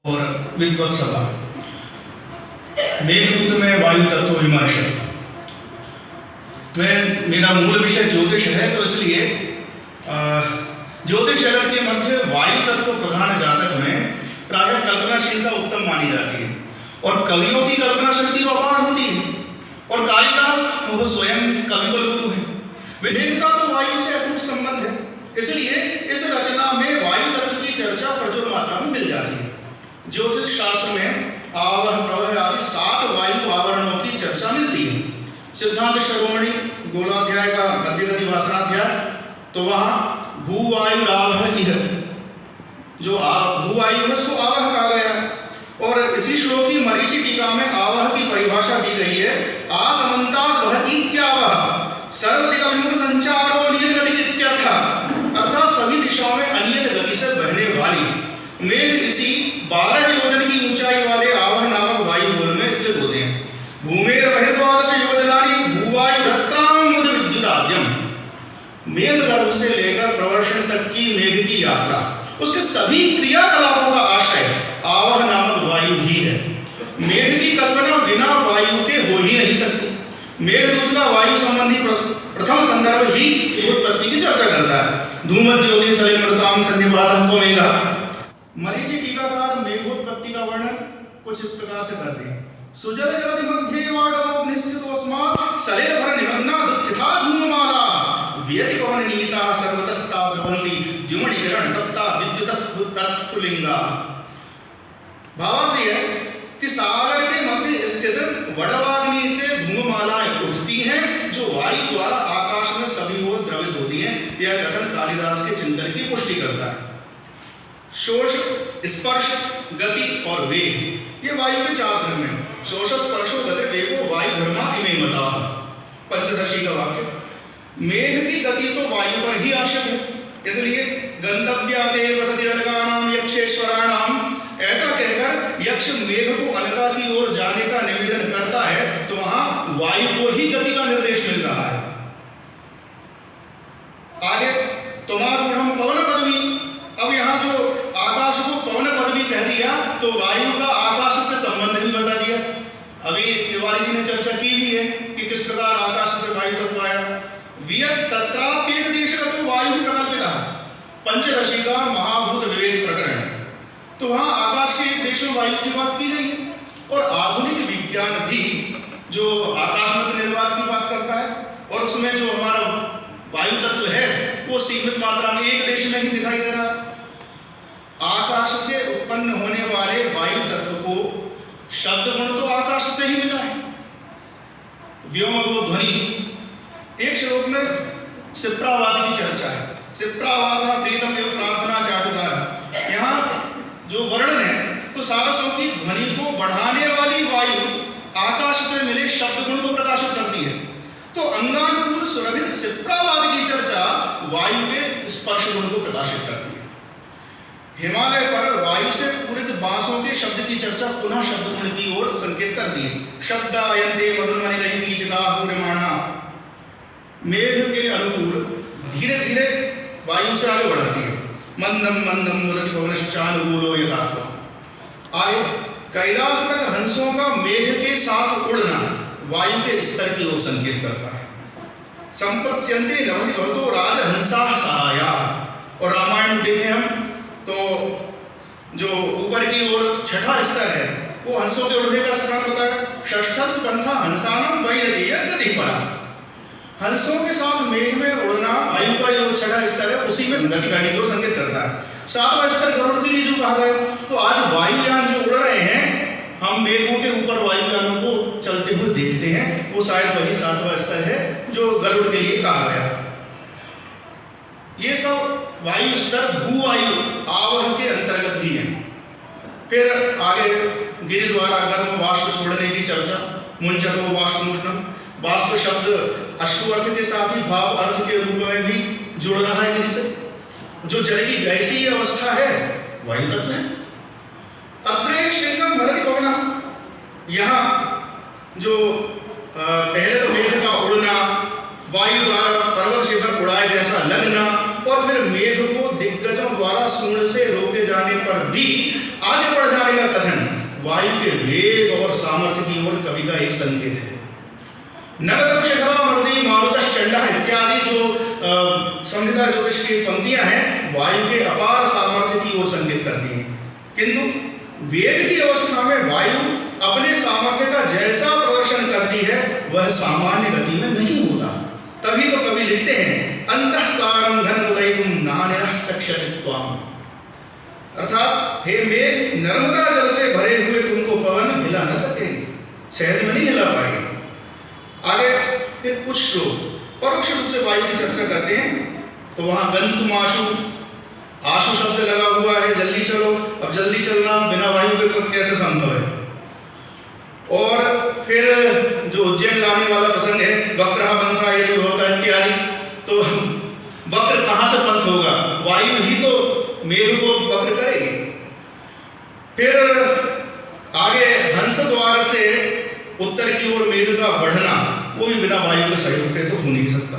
और विद्वत्सभा मेघदूत में वायु तत्व विमर्श में मेरा मूल विषय ज्योतिष है, तो इसलिए ज्योतिष जगत के मध्य वायु तत्व प्रधान जातक में प्रायः कल्पनाशीलता उत्तम मानी जाती है और कवियों की कल्पना शक्ति तो अपार होती है। और कालिदास वो स्वयं कविकुल गुरु है। मेघ का तो वायु से अटूट संबंध है, इसलिए इस रचना में वायु तत्व की चर्चा प्रचुर मात्रा में मिल जाती है। ज्योतिष शास्त्र में आवह प्रवह आदि 7 वायु आवरणों की चर्चा मिलती है। सिद्धांत शिरोमणि गोलाध्याय का मध्यगति वासनाध्याय, तो वहाँ भूवायु रावह इह, जो भूवायु है उसको आवह कहा गया है। और इसी श्लोक की मरीचि टीका में आवह की परिभाषा दी गई है, आसमन्तात् वहति इत्यावह सर्वदिक अभिमुख संचारो नियत गति इत्यर्थः, अर्थात सभी दिशाओं में अनियत गति से बहने वाली मेघ इसी 12 योजन की ऊंचाई वाले आवह नामक वायु गोल में स्थित होते हैं। भूमेर बहिर्द्वादश योजनानि भूवायुरत्रां मुद विद्युदाद्यम, मेघ गर्भ से लेकर प्रवर्षण तक की मेघ की यात्रा, उसके सभी क्रियाकलापों का आश्रय आवह नामक वायु ही है। मेघ की कल्पना बिना वायु के हो ही नहीं सकती। मेघदूत का वायु संबंधी प्रथम संदर्भ ही उत्पत्ति की चर्चा करता है। धूमत ज्योति सलिलमृतां सन्निपातः को मेघः। मरीचि टीकाकार मेघोत्पत्ति का वर्णन कुछ इस प्रकार से करते हैं। सुजल जगति मध्ये वाडवो निश्चितोस्मात् सलिलभर निमग्नादुत्थिता धूममाला व्यति पवन नीता सर्वतस्ता प्रबन्धि द्युमणि किरण तप्ता विद्युतस्तुलिंगा। भावार्थ यह है कि सागर के मध्य स्थित वडवाग्नि से धूममालाएं उठती हैं जो वायु द्वारा आकाश में सभी ओर द्रवित होती हैं। यह कथन कालिदास के चिंतन की पुष्टि करता है। शोष, स्पर्श, गति और वेग, ये वायु के 4 धर्म हैं। शोष स्पर्शो गति वेगो वायु धर्मा इमे मताः, पंचदशी का वाक्य। मेघ की गति तो वायु पर ही आश्रित है, इसलिए गंतव्यादेव सतिरलकानां यक्षेश्वराणाम, ऐसा कहकर यक्ष मेघ को अलका की ओर जाने का निवेदन करता है, तो वहां वायु को ही गति का निर्देश मिल रहा है। आगे तुमारूढ़ं पवन पदवी, अब यहाँ जो आकाश को पवन पदवी कह दिया तो वायु का आकाश से संबंध भी बता दिया। अभी तिवारी जी ने चर्चा की भी है कि किस प्रकार आकाश से वायु तत्व आया। वियत् तत्राप्येक देशगतो वायु प्रकल्पितः, पंचदशी का महाभूत विवेक प्रकरण, तो वहाँ आकाश के एक देश में वायु की बात की गई है। और आधुनिक विज्ञान भी जो आकाश में निर्वात की बात करता है, और उसमें जो हमारा वायु तत्व है वो सीमित मात्रा में एक देश में ही दिखाई दे रहा है। आकाश से उत्पन्न होने वाले वायु तत्व को शब्द गुण तो आकाश से ही मिला है। व्योम को ध्वनि, एक श्लोक में सिप्रावाद की चर्चा है। सिप्रावाद प्रीतम एवं प्रार्थना चाटुकार, यहाँ जो वर्णन है तो सारसों की ध्वनि को बढ़ाने वाली वायु आकाश से मिले शब्द गुण को प्रकाशित करती है। तो अंगानुकूल सुरभित सिप्रावाद की चर्चा वायु के स्पर्श गुण को प्रकाशित करती है। हिमालय पर वायु से पूरित बांसों के शब्द की चर्चा पुनः शब्द गुण की ओर संकेत करती है। शब्द आयन्ते मधुरमणि कीचकाः पूर्यमाणा, मेघ के अनुकूल धीरे धीरे वायु से आगे बढ़ाती है। मंदम मंदम वदति पवनश्चानुकूलो यथात्मा। आगे कैलाश तक हंसों का मेघ के साथ उड़ना वायु के स्तर की ओर संकेत करता है। संपत्स्यन्ते नभसि भवतो राजहंसाः सहाया। और रामायण में देखें हम तो जो ऊपर की ओर 6ठा स्तर है वो हंसों के उड़ने का स्थान होता है। षष्ठः पंथा हंसानां वैनतेय गतिः परा, हंसों के साथ मेघ में उड़ना वायु का जो 6ठा स्तर है उसी में गति करने की ओर संकेत करता है। 7वां स्तर गरुड़ के लिए जो कहा गया, तो आज वायुयान जो उड़ रहे हैं, हम मेघों के ऊपर वायुयानों को चलते हुए देखते हैं, वो शायद वही 7वां स्तर है जो गरुड़ के लिए कहा गया। ये सब वायु स्तर भूवायु आवह के अंतर्गत ही है। फिर आगे गिरि द्वारा गर्म वाष्प छोड़ने की चर्चा, मुंचतो वाष्पमुष्णम। वाष्प शब्द अश्रु अर्थ के साथ ही भाव अर्थ के रूप में भी जुड़ रहा है गिरि से। जो जल की गैसीय अवस्था है वायु तत्व है। अत्रे श्रृंगम भरति पवना, यहाँ जो पहले तो मेघ का उड़ना, वायु द्वारा पर्वत शिखर उड़ाए जैसा लगना, और फिर मेघ को दिग्गजों द्वारा सूंड से रोके जाने पर भी आगे बढ़ जाने वायु के वेग और सामर्थ्य की ओर कवि का एक संकेत है। नगदम शिखरा मर्दी मारुतश्च चंडः इत्यादि जो संहिता ज्योतिष की पंक्तियां हैं वायु के अपार सामर्थ्य की ओर संकेत करती हैं, किंतु वेग की अवस्था में वायु अपने सामर्थ्य का जैसा प्रदर्शन करती है वह सामान्य गति में नहीं होता। तभी तो कवि लिखते हैं अंतः सारं घनोदयितुं नान्यः शक्ष्यति त्वाम्, अर्थात हे मेघ नर्मदा जल से भरे हुए तुमको पवन हिला न सकेगी, सहज में नहीं हिला पाएगी। आगे फिर कुछ श्लोक परोक्ष रूप से वायु की चर्चा करते हैं। तो वहां गंतुमाशु, आशु शब्द लगा हुआ है, जल्दी चलो। अब जल्दी चलना बिना वायु के कैसे संभव है। और फिर जो उज्जैन लाने वाला प्रसंग है वक्रः पंथा यदि भवता इत्यादि, तो वक्र कहां से पंथ होगा, वायु ही तो मेघ को वक्र करेगी। फिर आगे हंस द्वार से उत्तर की ओर मेघ का बढ़ना वो भी बिना वायु के सहयोग के तो हो नहीं सकता।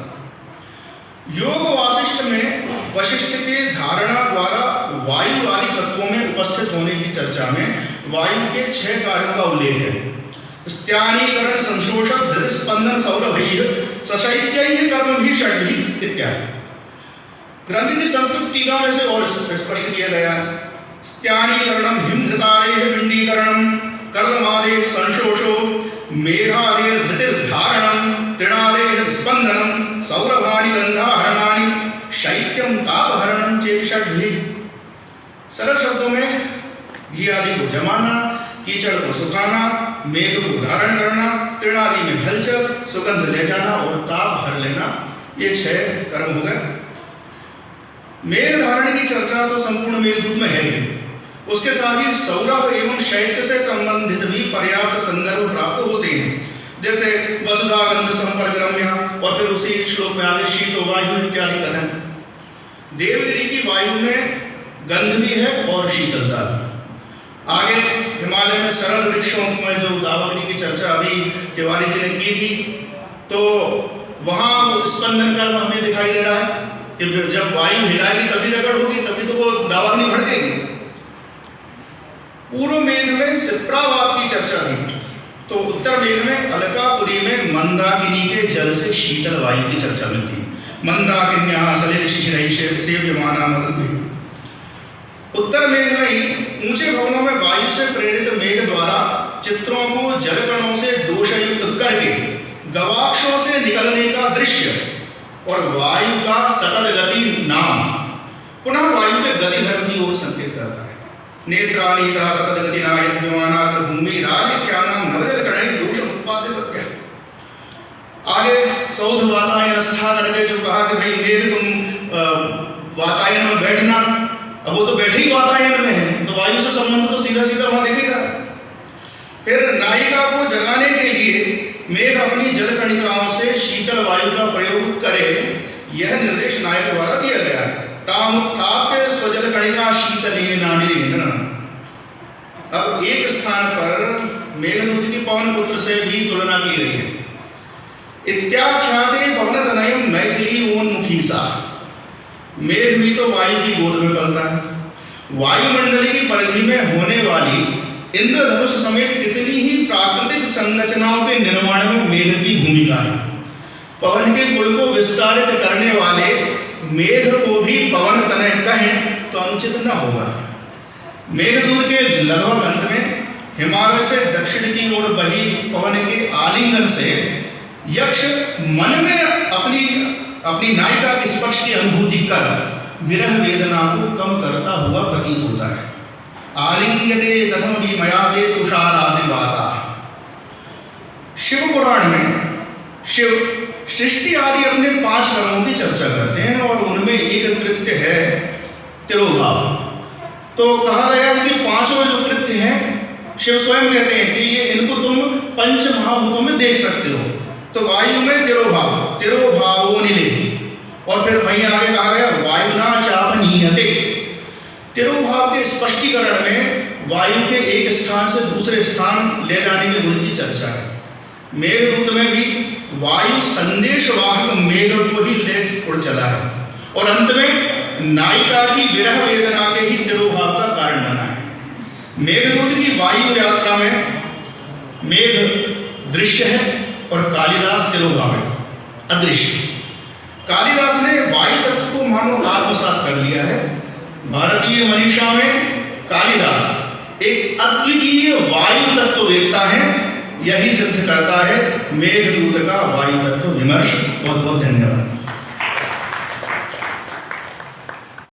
योग वासिष्ठ में वशिष्ठ के धारणा द्वारा वायु आदि तत्वों में उपस्थित होने की चर्चा में वायु के 6 कार्यों का उल्लेख है। स्त्यानीकरण, संशोषण, धृत स्पंदन, सौरभैः, सशैत्यैः कर्मभिः षड्भिः इत्यादि। ग्रंथ की संस्कृत टीका में से और स्पष्ट किया गया। स्त्यानीकरणम हिमधृतारेः पिंडीकरणम, कर्दमादेः संशोषो, मेघादेः धृतिर्धारणम, तृणादेः स्पंदनम, सौरभानि गंधाहरणानि, शैत्यम तापहरणम चेति षड्भिः। सरल शब्दों में घी आदि को जमाना, कीचड़ को सुखाना, मेघ को धारण करना, तृणादि में हलचल, सुगंध ले जाना और ताप हर लेना, ये 6 कर्म हो गए। मेघ धारण की चर्चा तो संपूर्ण मेघदूत में है ही, उसके साथ ही सौरभ एवं शैत्य से संबंधित भी पर्याप्त संदर्भ प्राप्त होते हैं, जैसे वसुधा गंध संपर्क रम्या, और फिर उसी श्लोक में आगे शीतो वायु इत्यादि कथन। देवगिरी की वायु में गंध भी है और शीतलता भी। आगे हिमालय में सरल वृक्षों में जो दावाग्नि की चर्चा अभी तिवारी जी ने की थी, तो वहां स्पंदन कर्म हमें दिखाई दे रहा है कि जब वायु हिलाएगी तभी रगड़ होगी, तभी तो वो दावाग्नि भड़केगी। पूर्व मेघ में सिप्रावात की चर्चा थी, तो उत्तर मेघ में अलकापुरी में मंदाकिनी के जल से शीतल वायु की चर्चा मिलती है। मंदाकिन्याः सलिल शिशिरैः सेव्यमाना मरुद्भिः। उत्तर मेघ में ही ऊंचे भवनों में वायु से प्रेरित मेघ द्वारा चित्रों को जलकणों से दोषयुक्त करके गवाक्षों से निकलने का दृश्य और वायु का सकल गति नाम पुनः वायु के गति धर्म की ओर संकेत करता है। नेत्रानीतः सतत गतिना यद्यमानात् भूमिरादिख्यानां नवजलकणैः दोषम् उत्पाद्य सत्यः। आगे सौध वातायन स्था करके जो कहा कि भाई मेघ तुम वातायन में बैठना, अब वो तो बैठे ही वातायन में है, तो वायु से संबंध तो सीधा सीधा वहां दिखेगा। फिर नायिका को जगाने के लिए मेघ अपनी जलकणिकाओं से शीतल वायु का प्रयोग करे, यह निर्देश नायक द्वारा दिया गया है। तामुत्थाप्य स्वजलकणिका शीतलेनानिरेण। अब एक स्थान पर मेघदूत की पवन पुत्र से भी तुलना की गई है। इत्याख्याते पवनतनयं मैथिली उन्मुखी सा। मेघ भी तो वायु की गोद में पलता है। वायुमंडली की परिधि में होने वाली इंद्रधनुष समेत कितनी ही प्राकृतिक संरचनाओं के निर्माण में मेघ की भूमिका है। पवन के गुण को विस्तारित करने वाले मेघ को भी पवन तनय कहें तो अनुचित न होगा। मेघदूत के लगभग अंत में हिमालय से दक्षिण की ओर बही पवन के आलिंगन से यक्ष मन में अपनी नायिका के स्पर्श की अनुभूति कर विरह वेदना को कम करता हुआ प्रतीत होता है। आलिंग्यते कथम भी मयाते तुषारादिवाता। शिव पुराण में शिव सृष्टि आदि अपने 5 कर्मों की चर्चा करते हैं और उनमें एक कृत्य है तिरोभाव। तो कहा गया है कि 5 जो कृत्य हैं शिव स्वयं कहते हैं कि ये इनको तुम पंच महाभूतों में देख सकते हो। तो वायु में तिरोभावो निले, और फिर वहीं आगे कहा गया वायुना चापनीयते। तिरोभाव के स्पष्टीकरण में वायु के एक स्थान से दूसरे स्थान ले जाने के गुण की चर्चा है। मेघदूत में भी वायु संदेशवाहक मेघ को ही ले उड़ चला है और अंत में नायिका की विरह वेदना के ही तिरोभाव का कारण बना है। मेघदूत की वायु यात्रा में मेघ दृश्य है और कालिदास तिरोभावित अदृश्य। कालिदास ने वायु तत्व को मानो आत्मसात कर लिया है। भारतीय मनीषा में कालिदास एक अद्वितीय वायु तत्ववेत्ता है। यही सिद्ध करता है मेघदूत का वायु तत्व विमर्श। बहुत बहुत धन्यवाद।